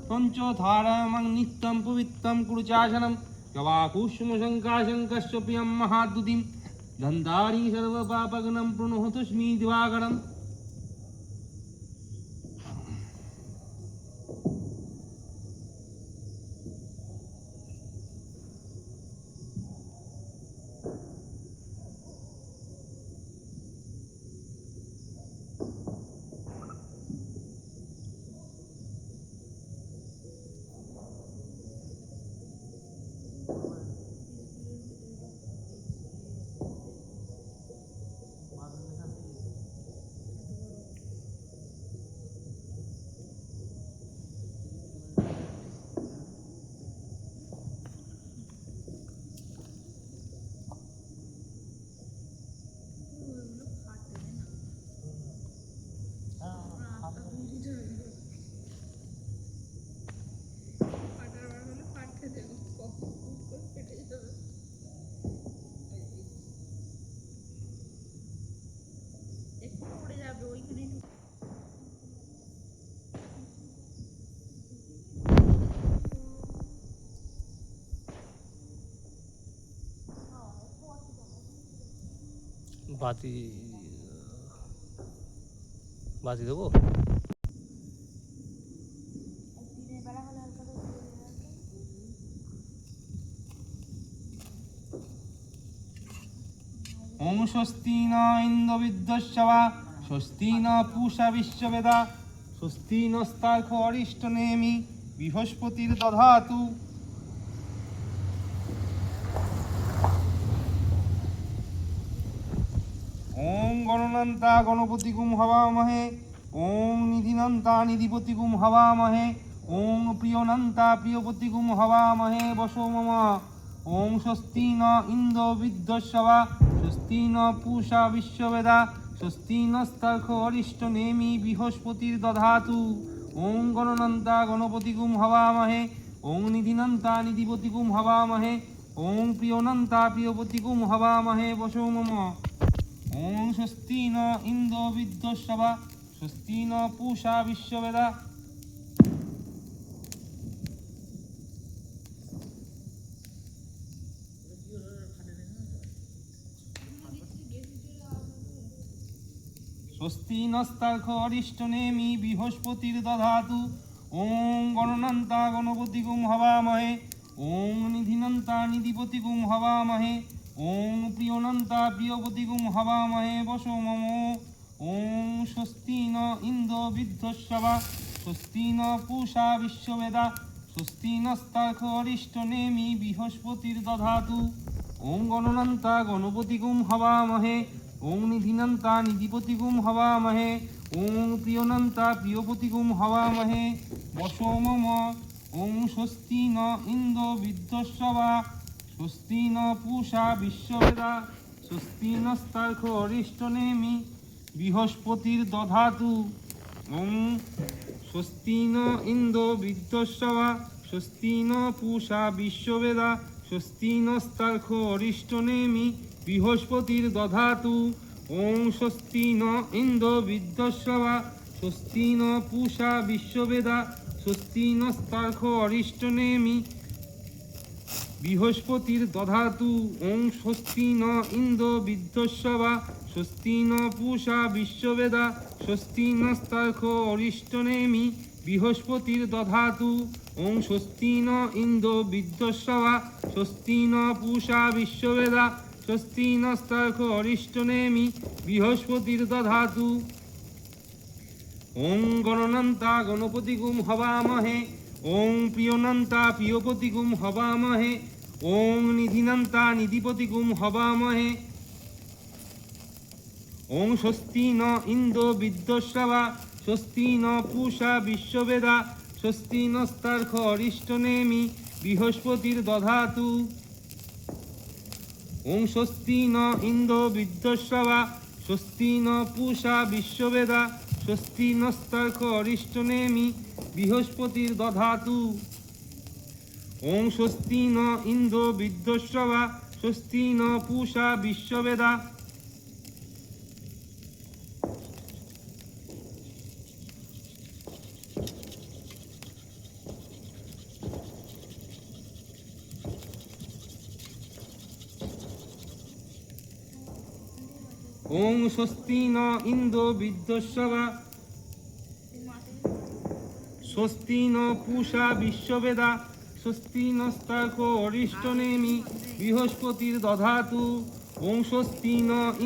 তঞ্চ ধারামাং নিত্যং পবিত্রং কুরুচাসনম গবাকুষ্মশঙ্কাশঙ্কশ্চ প্রিয়ং মহাদ্যুতিম ধন্ধারি সর্বপাপগ্নম প্রণহতস্মি দিবাকরম। বাতি বাতি দেবো। ওম স্বস্তি ন ইন্দ্র বিদ্যস্যবা স্বস্তি ন পূষা বিশ্ববেদা স্বস্তি নস্তার্ক অরিষ্ট নেমি বৃহস্পতির দধাতু। ওম গণনন্তা গণপতি গুম হবামহে ওম নিধিনন্তা নিধিপতি গুম হবামহে ওম প্রিয়নন্তা প্রিয়পতি গুম হবামহে বসো মম। ওম স্বস্তি ন ইন্দ্র বিদ্যস্যবা স্বস্তি ন পূষা বিশ্ববেদা স্বস্তি নস্তার্ক অরিষ্ট নেমি বৃহস্পতির দধাতু। ওম গণনন্তা গণপতি গুম হবামহে ওম নিধিনন্তা নিধিপতি গুম হবামহে ওম প্রিয়নন্তা প্রিয়পতি গুম হবামহে বসো মম। ওম স্বস্তি ন ইন্দ্র বিদ্যস্যবা স্বস্তি ন পূষা বিশ্ববেদা স্বস্তি নস্তার্ক অরিষ্ট নেমি বৃহস্পতির দধাতু। ওম গণনন্তা গণপতি গুম হবামহে ওম নিধিনন্তা নিধিপতি গুম হবামহে ওম প্রিয়নন্তা প্রিয়পতি গুম হবামহে বসো মম। ওম স্বস্তি ন ইন্দ্র বিদ্যস্যবা স্বস্তি ন পূষা বিশ্ববেদা স্বস্তি নস্তার্ক অরিষ্ট নেমি বৃহস্পতির দধাতু। ওম গণনন্তা গণপতি গুম হবামহে ওম নিধিনন্তা নিধিপতি গুম হবামহে ওম প্রিয়নন্তা প্রিয়পতি গুম হবামহে বসো মম। ওম স্বস্তি ন ইন্দ্র বিদ্যস্যবা স্বস্তি ন পূষা বিশ্ববেদা স্বস্তি নস্তার্ক অরিষ্ট নেমি বৃহস্পতির দধাতু। ওম স্বস্তি ন ইন্দ্র বিদ্যস্যবা স্বস্তি ন পূষা বিশ্ববেদা স্বস্তি নস্তার্ক অরিষ্ট নেমি বৃহস্পতির দধাতু। ওম স্বস্তি ন ইন্দ্র বিদ্যস্যবা স্বস্তি ন পূষা বিশ্ববেদা স্বস্তি নস্তার্ক অরিষ্ট নেমি বৃহস্পতির দধাতু। ওম স্বস্তি ন ইন্দ্র বিদ্যস্যবা স্বস্তি ন পূষা বিশ্ববেদা স্বস্তি নস্তার্ক অরিষ্ট নেমি বৃহস্পতির দধাতু। ওম স্বস্তি ন ইন্দ্র বিদ্যস্যবা স্বস্তি ন পূষা বিশ্ববেদা স্বস্তি নস্তার্ক অরিষ্ট নেমি বৃহস্পতির দধাতু। ওম গণনন্তা গণপতি গুম হবামহে ওম প্রিয়নন্তা প্রিয়পতি গুম হবামহে ওম নিধিনন্তা নিধিপতি গুম হবামহে ওম স্বস্তি ন ইন্দ্র বিদ্যস্যবা স্বস্তি ন পূষা বিশ্ববেদা স্বস্তি নস্তার্ক অরিষ্ট নেমি বৃহস্পতির দধাতু। ওম স্বস্তি ন ইন্দ্র বিদ্যস্যবা স্বস্তি ন পূষা বিশ্ববেদা স্বস্তি নস্তার্ক অরিষ্ট নেমি বৃহস্পতির দধাতু। ওম স্বস্তি ন ইন্দ্র বিদ্যস্যবা স্বস্তি ন পূষা বিশ্ববেদা ওং স্বস্তি ন ইন্দ্র বিদ্যস্যবা স্বস্তি ন পূষা বিশ্ববেদা স্বস্তি নস্তার্ক অরিষ্টনেমি বৃহস্পতির দধাতু ওং স্বস্তি ন